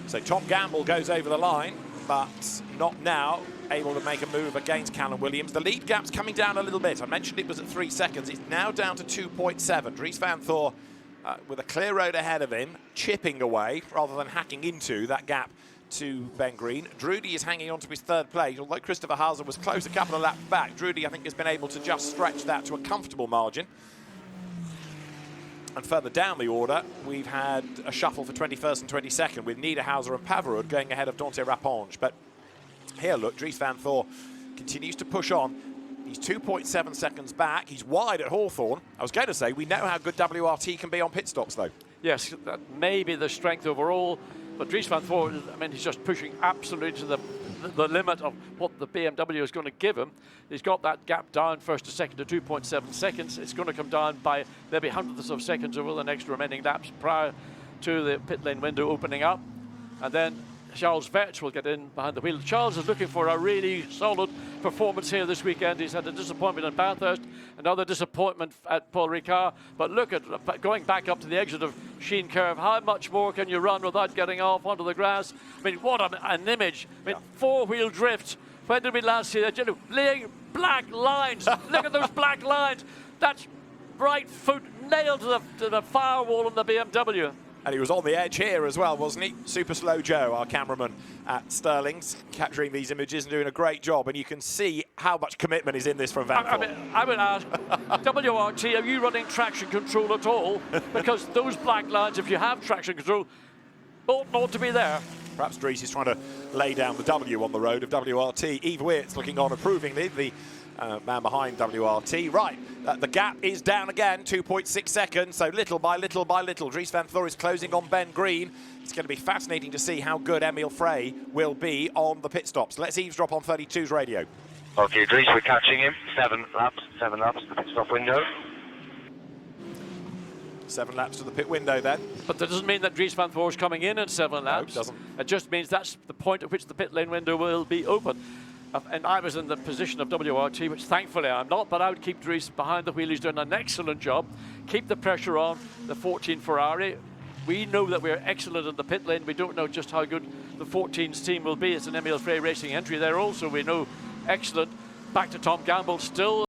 So Tom Gamble goes over the line, but not now able to make a move against Callum Williams. The lead gap's coming down a little bit. I mentioned it was at 3 seconds. It's now down to 2.7. Dries Vanthoor with a clear road ahead of him, chipping away rather than hacking into that gap to Ben Green. Drudy is hanging on to his third place, although Christopher Hauser was close a couple of laps back. Drudy, I think, has been able to just stretch that to a comfortable margin. And further down the order, we've had a shuffle for 21st and 22nd with Niederhauser and Pavarud going ahead of Dante Rapponge. But here, look, Dries Vanthoor continues to push on. He's 2.7 seconds back. He's wide at Hawthorn. I was going to say, we know how good WRT can be on pit stops, though. Yes, that may be the strength overall. But Dries Vanthoor, I mean, he's just pushing absolutely to the limit of what the BMW is going to give him. He's got that gap down first to second to 2.7 seconds. It's going to come down by maybe hundredths of seconds over the next remaining laps prior to the pit lane window opening up. And then Charles Vetch will get in behind the wheel. Charles is looking for a really solid performance here this weekend. He's had a disappointment in Bathurst, another disappointment at Paul Ricard. But look at going back up to the exit of Sheen Curve. How much more can you run without getting off onto the grass? I mean, what an image. I mean, four-wheel drift. When did we last see that? You know, laying black lines. Look at those black lines. That's right foot nailed to the firewall on the BMW. And he was on the edge here as well, wasn't he? Super Slow Joe, our cameraman at Stirling's, capturing these images and doing a great job. And you can see how much commitment is in this from Vanthoor. I would ask, WRT, are you running traction control at all? Because those black lines, if you have traction control, ought not to be there. Perhaps Dries is trying to lay down the W on the road of WRT. Eve Weirt's looking on approvingly, the man behind WRT. Right, the gap is down again, 2.6 seconds, so little by little by little. Dries Vanthoor is closing on Ben Green. It's going to be fascinating to see how good Emil Frey will be on the pit stops. Let's eavesdrop on 32's radio. Okay, Dries, we're catching him. 7 laps, the pit stop window. 7 laps to the pit window then. But that doesn't mean that Dries Vanthoor is coming in 7 laps. No, it doesn't. It just means that's the point at which the pit lane window will be open. And I was in the position of WRT, which thankfully I'm not, but I would keep Dries behind the wheel. He's doing an excellent job. Keep the pressure on the 14 Ferrari. We know that we're excellent in the pit lane. We don't know just how good the 14's team will be. It's an Emil Frey Racing entry there also. We know excellent. Back to Tom Gamble still.